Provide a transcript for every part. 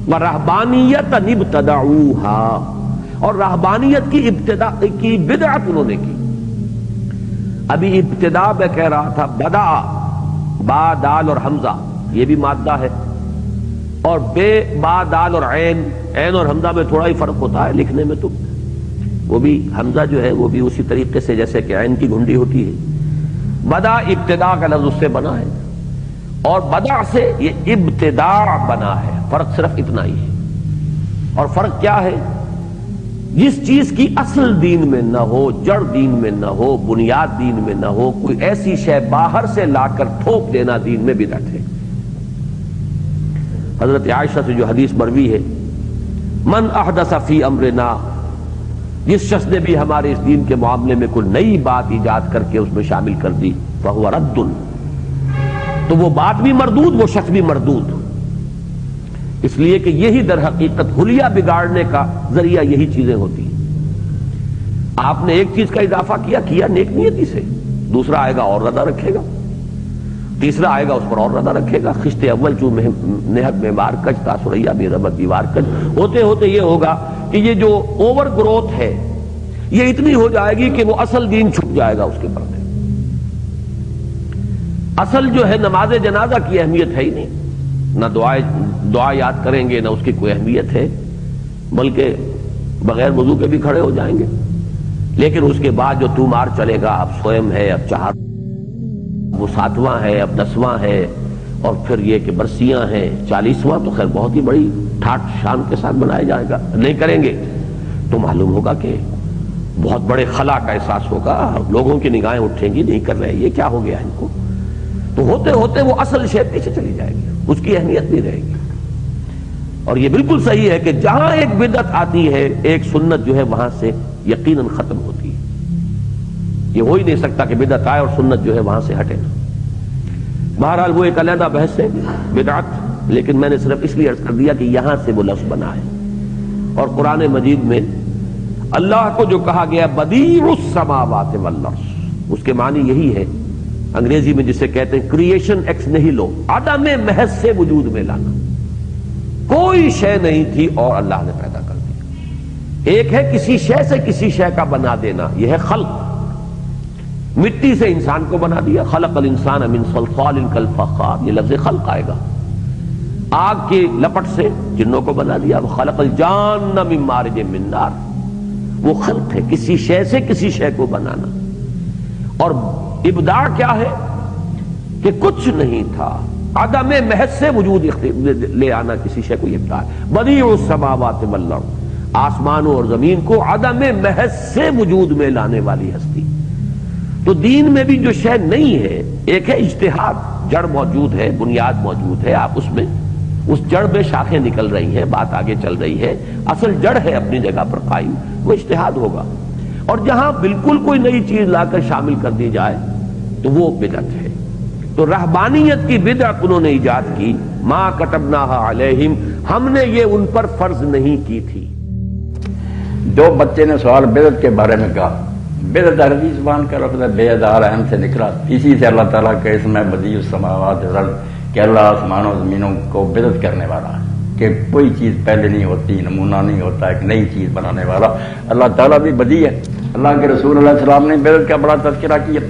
وَرَهْبَانِيَّةً ابْتَدَعُوهَا، اور رہبانیت کی ابتدا کی بدعت انہوں نے کی۔ ابھی ابتدا میں کہہ رہا تھا بدا، با دال اور حمزہ یہ بھی مادہ ہے، اور بے با دال اور عین، عین اور حمزہ میں تھوڑا ہی فرق ہوتا ہے لکھنے میں، تو وہ بھی حمزہ جو ہے وہ بھی اسی طریقے سے جیسے کہ عین کی گھنڈی ہوتی ہے۔ بدا ابتدا کا لفظ اس سے بنا ہے، اور بدا سے یہ ابتداء بنا ہے، فرق صرف اتنا ہی ہے۔ اور فرق کیا ہے؟ جس چیز کی اصل دین میں نہ ہو، جڑ دین میں نہ ہو، بنیاد دین میں نہ ہو، کوئی ایسی شے باہر سے لا کر تھوپ دینا دین میں بدعت ہے۔ حضرت عائشہ سے جو حدیث مروی ہے، من احدث فی امرنا، جس شخص نے بھی ہمارے اس دین کے معاملے میں کوئی نئی بات ایجاد کر کے اس میں شامل کر دی، فہو رد، تو وہ بات بھی مردود، وہ شخص بھی مردود۔ اس لیے کہ یہی در حقیقت حلیہ بگاڑنے کا ذریعہ یہی چیزیں ہوتی ہیں۔ آپ نے ایک چیز کا اضافہ کیا نیک نیتی سے، دوسرا آئے گا اور ردہ رکھے گا، تیسرا آئے گا اس پر اور ردہ رکھے گا۔ خشت اول چو نہت میں مار کج تاثریا میں ربت دیوار کج، ہوتے ہوتے یہ ہوگا کہ یہ جو اوور گروتھ ہے یہ اتنی ہو جائے گی کہ وہ اصل دین چھپ جائے گا اس کے پردے۔ اصل جو ہے نماز جنازہ کی اہمیت ہے ہی نہیں، نہ دعا یاد کریں گے، نہ اس کی کوئی اہمیت ہے، بلکہ بغیر وضو کے بھی کھڑے ہو جائیں گے۔ لیکن اس کے بعد جو تومار چلے گا، اب سوئم ہے، اب چہار، وہ 7واں ہے، اب 10واں ہے، اور پھر یہ کہ برسیاں ہیں، 40واں تو خیر بہت ہی بڑی ٹھاٹ شان کے ساتھ منایا جائے گا۔ نہیں کریں گے تو معلوم ہوگا کہ بہت بڑے خلا کا احساس ہوگا، لوگوں کی نگاہیں اٹھیں گی، نہیں کر رہے، یہ کیا ہو گیا ان کو؟ تو ہوتے ہوتے وہ اصل شے پیچھے چلی جائے گی، اس کی اہمیت نہیں رہے گی۔ اور یہ بالکل صحیح ہے کہ جہاں ایک بدعت آتی ہے، ایک سنت جو ہے وہاں سے یقیناً ختم ہوتی ہے۔ یہ ہو ہی نہیں سکتا کہ بدعت آئے اور سنت جو ہے وہاں سے ہٹے نا۔ بہرحال وہ ایک علیحدہ بحث ہے بدعت، لیکن میں نے صرف اس لیے عرض کر دیا کہ یہاں سے وہ لفظ بنا ہے۔ اور قرآن مجید میں اللہ کو جو کہا گیا بدیع السماوات والارض، اس کے معنی یہی ہے، انگریزی میں جسے کہتے ہیں کریشن ایکس نہیلو، عدم محض سے وجود میں لانا۔ کوئی شے نہیں تھی اور اللہ نے پیدا کر دیا۔ ایک ہے کسی شے سے کسی شے کا بنا دینا، یہ ہے خلق۔ مٹی سے انسان کو بنا دیا، خلق الانسان من صلصال کالفخار، یہ لفظ خلق آئے گا۔ آگ کی لپٹ سے جنوں کو بنا دیا، خلق الجان من مارج من نار، وہ خلق ہے، کسی شے سے کسی شے کو بنانا۔ اور ابداع کیا ہے کہ کچھ نہیں تھا، عدم محض سے وجود لے آنا کسی شے کو، یہ ابداع ہے۔ بدیع السماوات والارض، آسمانوں اور زمین کو عدم محض سے وجود میں لانے والی ہستی۔ تو دین میں بھی جو شے نہیں ہے، ایک ہے اجتہاد، جڑ موجود ہے، بنیاد موجود ہے، آپ اس میں اس جڑ میں شاخیں نکل رہی ہیں، بات آگے چل رہی ہے، اصل جڑ ہے اپنی جگہ پر قائم، وہ اجتہاد ہوگا۔ اور جہاں بالکل کوئی نئی چیز لا کر شامل کر دی جائے تو وہ بدعت ہے۔ تو رہبانیت کی بدعت انہوں نے ایجاد کی، ما کتبناہا علیہم، ہم نے یہ ان پر فرض نہیں کی تھی۔ جو بچے نے سوال بدعت کے بارے میں کہا، بدعت عربی زبان کا لفظ ہے، بے دار اہم سے نکلا، اسی سے اللہ تعالیٰ کے اسم ہے بدیع السماوات والارض، کہ اللہ آسمانوں زمینوں کو بدعت کرنے والا ہے، کہ کوئی چیز پہلے نہیں ہوتی، نمونہ نہیں ہوتا، ایک نئی چیز بنانے والا اللہ تعالیٰ بھی بدیع ہے۔ اللہ کے رسول علیہ السلام نے بدعت کا بڑا تذکرہ کیا۔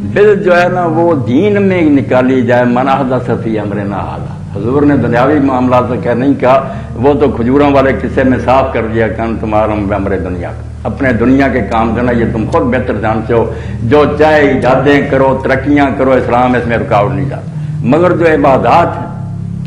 بدعت جو ہے نا وہ دین میں نکالی جائے، من احدث فی امرنا ھذا، حضور نے دنیاوی معاملات سے نہیں کہا، وہ تو کھجوروں والے قصے میں صاف کر دیا کہ تمہارا امر دنیا کا، اپنے دنیا کے کام کرنا یہ تم خود بہتر جانتے ہو، جو چاہے ایجادیں کرو، ترقیاں کرو، اسلام اس میں رکاوٹ نہیں ڈالتا، مگر جو عبادات ہیں،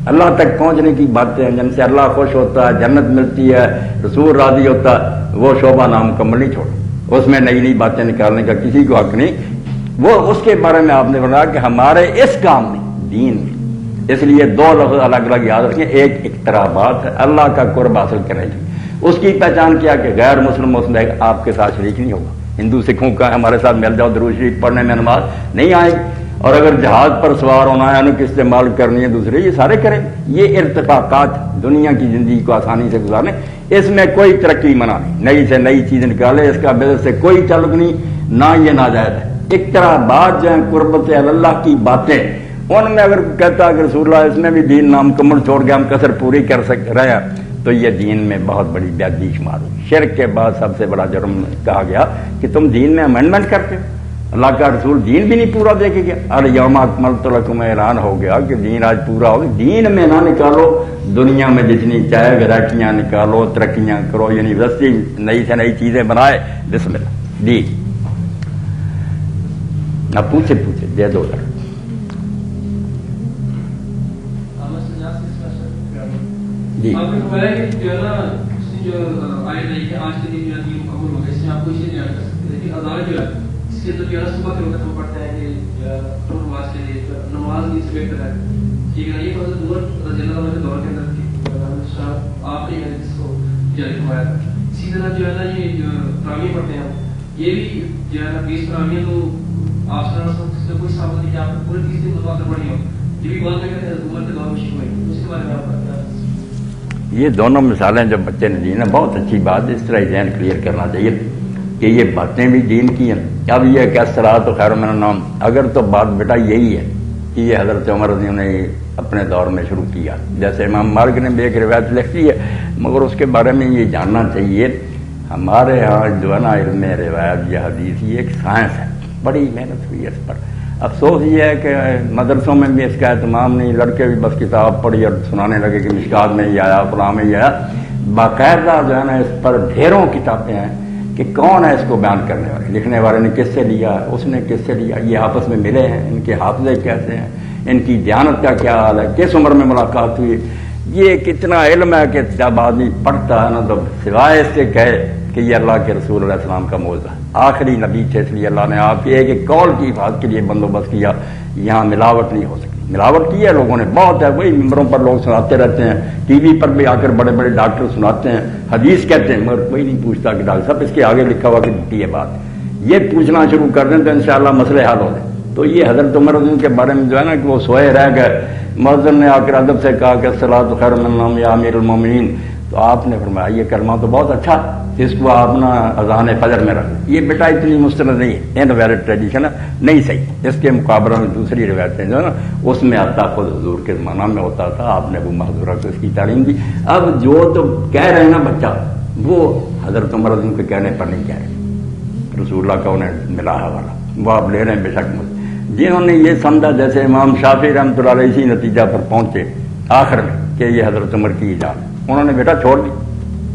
اللہ تک پہنچنے کی باتیں ہیں، جن سے اللہ خوش ہوتا ہے، جنت ملتی ہے، رسول راضی ہوتا ہے، وہ شعبہ نامکمل نہیں چھوڑا، اس میں نئی نئی باتیں نکالنے کا کسی کو حق نہیں۔ وہ اس کے بارے میں آپ نے بتایا کہ ہمارے اس کام میں، دین میں، اس لیے دو لفظ الگ الگ یاد رکھیں، ایک اقترابات ہے، اللہ کا قرب حاصل کرنے کی، اس کی پہچان کیا کہ غیر مسلم آپ کے ساتھ شریک نہیں ہوگا۔ ہندو سکھوں کا ہمارے ساتھ مل جاؤ درود شریف پڑھنے میں نماز نہیں آئے گی، اور اگر جہاز پر سوار ہونا ہے، انہوں کی استعمال کرنی ہے دوسرے، یہ سارے کریں۔ یہ ارتفاقات دنیا کی زندگی کو آسانی سے گزارنے، اس میں کوئی ترقی منع نہیں، نئی سے نئی چیز نکالے، اس کا بدعت سے کوئی تعلق نہیں، نہ یہ ناجائز ہے۔ اقترابات جو ہیں قربت اللہ کی باتیں، ان میں اگر کہتا کہ رسول اللہ اس میں بھی دین نامکمل چھوڑ کے ہم کسر پوری کر رہے ہیں تو یہ دین میں بہت بڑی بے ادبی شمار ہوئی. شرک کے بعد سب سے بڑا جرم کہا گیا کہ تم دین میں امینڈمنٹ کرتے ہو. اللہ کا رسول دین بھی نہیں پورا دے کے گیا. الیوم اکملت لکم اعلان ہو گیا کہ دین آج پورا ہو گیا. دین میں نہ نکالو دنیا میں جتنی چاہے ویرائٹیاں نکالو, ترقیاں کرو, یونیورسٹی نئی سے نئی چیزیں بنائے, بسم اللہ دی نہ پوچھے دے دو. جی آپ نے فرمایا کہ جو ہے نا اس نے جو آئے نہیں کہ آج کے دن جو ہے دین مکمل ہو گیا, اس میں آپ کو اسے نہیں کر سکتے, لیکن اذان جو ہے اس کے اندر جو ہے نا صبح کے وقت ہم پڑھتے ہیں کہ نماز کے لیے نماز نہیں سے بہتر ہے. ٹھیک ہے, یہ حضرت عمر رضی اللہ عنہ کے دور کے اندر آپ نے اس کو جاری فرمایا تھا. اسی طرح جو ہے نا یہ جو تراویح پڑھتے ہیں یہ بھی جو ہے نا 20 تراویح تو آپ سے کوئی ثابت نہیں کہ آپ پورے 30 دن متواتر پڑھی ہو, یہ بھی بعد میں حضرت عمر کے دور میں شروع ہوئی. اس کے بارے میں آپ کا یہ دونوں مثالیں جو بچے نے دی نا بہت اچھی بات ہے. اس طرح ذہن کلیئر کرنا چاہیے کہ یہ باتیں بھی دین کی ہیں. اب یہ کہ الصلاۃ خیر من النوم, اگر تو بات بیٹا یہی ہے کہ یہ حضرت عمر رضی اللہ نے اپنے دور میں شروع کیا, جیسے امام مالک نے بھی ایک روایت لکھی ہے, مگر اس کے بارے میں یہ جاننا چاہیے ہمارے یہاں جو ہے نا علم روایت یہ حدیث یہ ایک سائنس ہے, بڑی محنت ہوئی ہے اس پر. افسوس یہ ہے کہ مدرسوں میں بھی اس کا اہتمام نہیں, لڑکے بھی بس کتاب پڑھی اور سنانے لگے کہ مشکات میں ہی آیا, فلاں میں ہی آیا. باقاعدہ جو ہے نا اس پر ڈھیروں کتابیں ہیں کہ کون ہے اس کو بیان کرنے والے, لکھنے والے نے کس سے لیا, اس نے کس سے لیا, یہ آپس میں ملے ہیں, ان کے حافظے کیسے ہیں, ان کی دیانت کا کیا حال ہے, کس عمر میں ملاقات ہوئی. یہ کتنا علم ہے کہ جب آدمی پڑھتا ہے نا تو سوائے اس کے کہے کہ یہ اللہ کے رسول علیہ السلام کا معجزہ, آخری نبی تھے, اس لیے اللہ نے آپ کے ایک قول کی حفاظت کے لیے بندوبست کیا. یہاں ملاوٹ نہیں ہو سکتی. ملاوٹ کی ہے لوگوں نے بہت ہے, وہی ممبروں پر لوگ سناتے رہتے ہیں, ٹی وی پر بھی آ کر بڑے بڑے ڈاکٹر سناتے ہیں, حدیث کہتے ہیں, مگر کوئی نہیں پوچھتا کہ ڈاکٹر صاحب اس کے آگے لکھا ہوا کہ جھوٹی ہے بات. یہ پوچھنا شروع کر دیں تو انشاءاللہ مسئلے حل ہو جائیں. تو یہ حضرت عمر رضی اللہ کے بارے میں جو ہے نا کہ وہ سوئے رہ گئے, مؤذن نے آ کر ادب سے کہا کہ الصلاۃ خیر من النوم یا امیر المومنین, تو آپ نے فرمایا یہ کلمہ تو بہت اچھا, اس کو آپ نا اذان فجر میں رکھ. یہ بیٹا اتنی مستند نہیں ہے, انویلڈ ٹریڈیشن ہے, نہیں صحیح. اس کے مقابلہ میں دوسری روایتیں جو ہے نا اس میں آتا خود حضور کے زمانہ میں ہوتا تھا, آپ نے ابو محذورہ کو اس کی تعلیم دی. اب جو تو کہہ رہے ہیں نا بچہ, وہ حضرت عمر رضی اللہ کے کہنے پر نہیں کہہ رہے, رسول اللہ کا انہیں ملا حوالہ, وہ آپ لے رہے ہیں بے شک مجھے. جنہوں نے یہ سمجھا, جیسے امام شافعی رحمۃ اللہ علیہ اسی نتیجہ پر پہنچے آخر میں کہ یہ حضرت عمر کی ایجاد, انہوں نے بیٹا چھوڑ دی,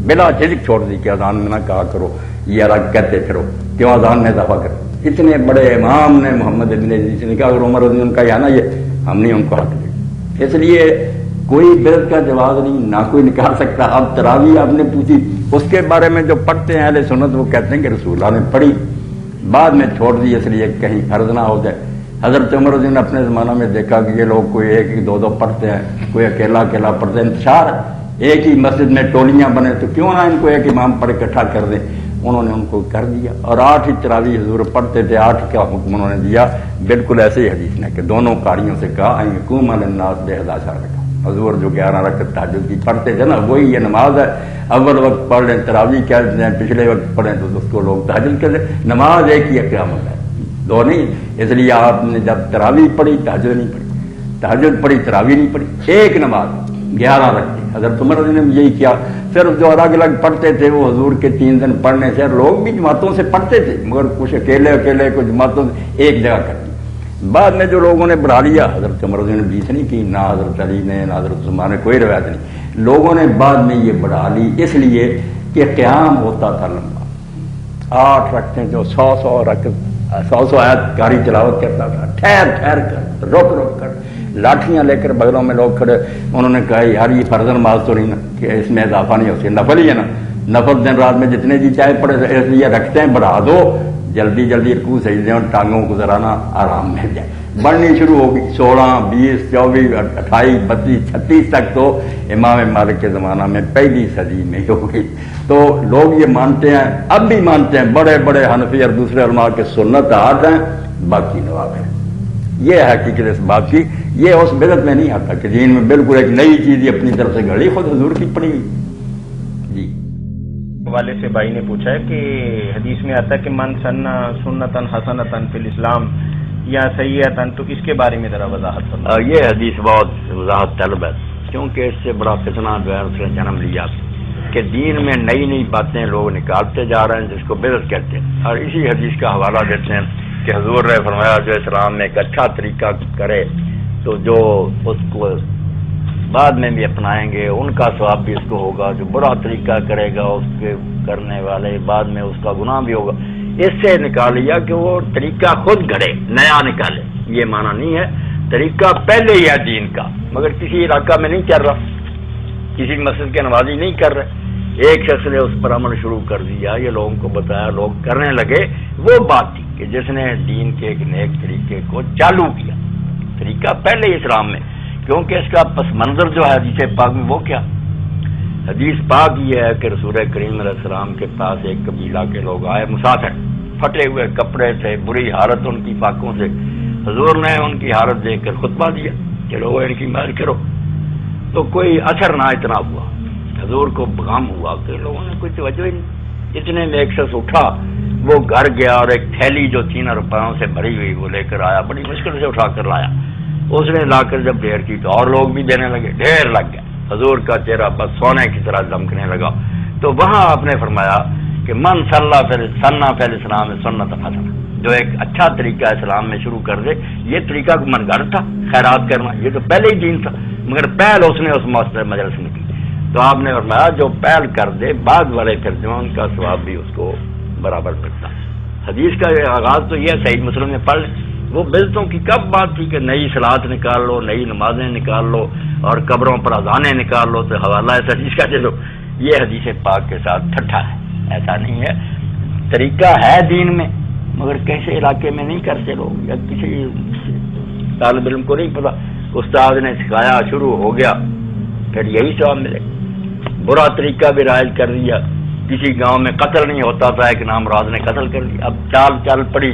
بلا جھجک چھوڑ دی کہ اذان میں نہ کہا کرو, یہ الگ کہتے پھرو, کیوں اذان میں اضافہ کرو. اتنے بڑے امام نے محمد ابن ادریس نے کہا اگر عمر رضی اللہ کا یا نا یہ ہم نہیں ان کو حق دیں. اس لیے کوئی بدعت کا جواز نہیں, نہ کوئی نکال سکتا. اب تراویح آپ نے پوچھی, اس کے بارے میں جو پڑھتے ہیں اہل سنت وہ کہتے ہیں کہ رسول اللہ نے پڑھی, بعد میں چھوڑ دی اس لیے کہیں فرض نہ ہو جائے. حضرت عمر رضی اللہ نے اپنے زمانہ میں دیکھا کہ یہ لوگ کوئی ایک ایک دو دو پڑھتے ہیں, کوئی اکیلا اکیلا پڑھتے ہیں, انتشار ہے, ایک ہی مسجد میں ٹولیاں بنے تو کیوں نہ ان کو ایک امام پر اکٹھا کر دیں. انہوں نے ان کو کر دیا اور 8 ہی تراویح حضور پڑھتے تھے, 8 کا حکم انہوں نے دیا. بالکل ایسے ہی حدیث نے کہ دونوں قاریوں سے کہا ان یقوم الناس ب11 رکعت, حضور جو 11 رکعت تہجد کی پڑھتے تھے نا وہی یہ نماز ہے. اول وقت پڑھ لیں تراویح کہتے ہیں, پچھلے وقت پڑھیں تو اس کو لوگ تہجد کہتے ہیں. نماز ایک ہی قیامت ہے, دو نہیں. اس لیے آپ نے جب تراویح پڑھی تہجد نہیں پڑھی, تہجد پڑھی تراویح نہیں پڑھی, ایک نماز 11 رکھتے. حضرت عمر رضی اللہ نے یہی کیا. صرف جو الگ الگ پڑھتے تھے وہ حضور کے 3 دن پڑھنے سے, لوگ بھی جماعتوں سے پڑھتے تھے مگر کچھ اکیلے اکیلے, کچھ جماعتوں سے ایک جگہ کر دی. بعد میں جو لوگوں نے بڑھا لیا, حضرت عمر رضی اللہ نے بیچ نہیں کی, نہ حضرت علی نے نہ حضرت عثمان نے, کوئی روایت نہیں. لوگوں نے بعد میں یہ بڑھا لی اس لیے کہ قیام ہوتا تھا لمبا, 8 رکھتے جو 100 رکعت 100 آیت کاری تلاوت کرتا تھا, ٹھہر ٹھہر کر, رک رک کر, لاٹھیاں لے کر بغلوں میں لوگ کھڑے. انہوں نے کہا یار یہ فرض نماز تو نہیں نا, کہ اس میں اضافہ نہیں ہو سکتا, نفل ہی ہے نا, نفل دن رات میں جتنے جی چاہے پڑے, اس لیے رکھتے ہیں بڑھا دو, جلدی جلدی رکوع سجدے اور ٹانگوں کو ذرا نا آرام مل جائے. بڑھنی شروع ہوگی 16 20 24 28 32 36 تک تو امام مالک کے زمانہ میں پہلی صدی میں ہو گئی. تو لوگ یہ مانتے ہیں, اب بھی مانتے ہیں, بڑے بڑے حنفی اور دوسرے علماء کے سنت آٹھ ہیں, باقی نواب ہیں. یہ ہے حقیقت اس بات کی. یہ اس بدعت میں نہیں آتا کہ دین میں بالکل ایک نئی چیز اپنی طرف سے گھڑی, خود حضور کی پڑی ہوئی. جی حوالے سے بھائی نے پوچھا ہے کہ حدیث میں آتا ہے کہ من سنہ سنتن حسنتن فی الاسلام یا سیئتن، تو اس کے بارے میں ذرا وضاحت فرمائیں۔ یہ حدیث بہت وضاحت طلب ہے، کیونکہ اس سے بڑا فتنہ جو ہے اس نے جنم لیا کہ دین میں نئی نئی باتیں لوگ نکالتے جا رہے ہیں جس کو بدعت کہتے ہیں، اور اسی حدیث کا حوالہ دیتے ہیں کہ حضور نے فرمایا جو اسلام میں ایک اچھا طریقہ کرے تو جو اس کو بعد میں بھی اپنائیں گے ان کا ثواب بھی اس کو ہوگا، جو برا طریقہ کرے گا اس کے کرنے والے بعد میں اس کا گناہ بھی ہوگا۔ اس سے نکال لیا کہ وہ طریقہ خود گھڑے، نیا نکالے، یہ معنی نہیں ہے، طریقہ پہلے ہی ہے دین کا، مگر کسی علاقہ میں نہیں چل رہا، کسی مسجد کے نمازی نہیں کر رہے، ایک شخص نے اس پر عمل شروع کر دیا، یہ لوگوں کو بتایا، لوگ کرنے لگے، وہ بات تھی کہ جس نے دین کے ایک نیک طریقے کو چالو کیا، طریقہ پہلے ہی اسلام میں، کیونکہ اس کا پس منظر جو ہے حدیث پاک میں وہ کیا، حدیث پاک یہ ہے کہ رسول کریم علیہ السلام کے پاس ایک قبیلہ کے لوگ آئے مسافر، پھٹے ہوئے کپڑے تھے، بری حالت ان کی فاقوں سے، حضور نے ان کی حالت دیکھ کر خطبہ دیا کہ لوگوں ان کی مدد کرو، تو کوئی اثر نہ اتنا ہوا، حضور کو غم ہوا کہ لوگوں نے کوئی توجہ ہی نہیں، اتنے میں ایک شخص اٹھا، وہ گھر گیا اور ایک تھیلی جو 3 روپیوں سے بھری ہوئی وہ لے کر آیا، بڑی مشکل سے اٹھا کر لایا، اس نے لا کر جب ڈھیر کی تو اور لوگ بھی دینے لگے، ڈھیر لگ گیا، حضور کا چہرہ بس سونے کی طرح دمکنے لگا، تو وہاں آپ نے فرمایا کہ من صلی سنہ فی الاسلام سنت حسنہ، جو ایک اچھا طریقہ اسلام میں شروع کر دے، یہ طریقہ من گھڑ تھا خیرات کرنا، یہ تو پہلے ہی دین تھا، مگر پہل اس نے اس مجلس میں کی، تو آپ نے فرمایا جو پہل کر دے بعد والے پھر جو ان کا ثواب بھی اس کو برابر ملتا۔ حدیث کا آغاز تو یہ صحیح مسلم میں پڑھ لیں، وہ بدعتوں کی کب بات تھی کہ نئی صلاۃ نکال لو، نئی نمازیں نکال لو اور قبروں پر اذانیں نکال لو، تو حوالہ اس حدیث کا دے دو، یہ حدیث پاک کے ساتھ ٹھٹھا ہے، ایسا نہیں ہے، طریقہ ہے دین میں مگر کیسے علاقے میں نہیں کرتے لوگ، یا کسی طالب علم کو نہیں پتا، استاد نے سکھایا شروع ہو گیا، پھر یہی ثواب ملے، برا طریقہ بھی رائج کر دیا، کسی گاؤں میں قتل نہیں ہوتا تھا، ایک نامراد نے قتل کر دیا، اب چال چل پڑی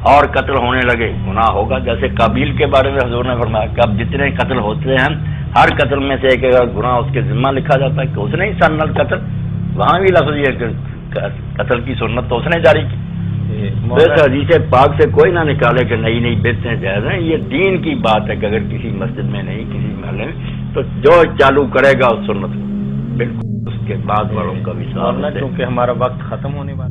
اور قتل ہونے لگے، گناہ ہوگا، جیسے قابیل کے بارے میں حضور نے فرمایا کہ اب جتنے قتل ہوتے ہیں ہر قتل میں سے ایک گناہ اس کے ذمہ لکھا جاتا ہے کہ اس نے ہی سن قتل، وہاں بھی لفظ یہ کہ قتل کی سنت تو اس نے جاری کی، ویسے حدیث پاک سے کوئی نہ نکالے کہ نئی نئی بدعتیں جائز ہیں، یہ دین کی بات ہے کہ اگر کسی مسجد میں نہیں، کسی محلے میں، تو جو چالو کرے گا اس سنت بالکل اس کے بعد والوں کا بھی ساتھ، کیونکہ ہمارا وقت ختم ہونے والا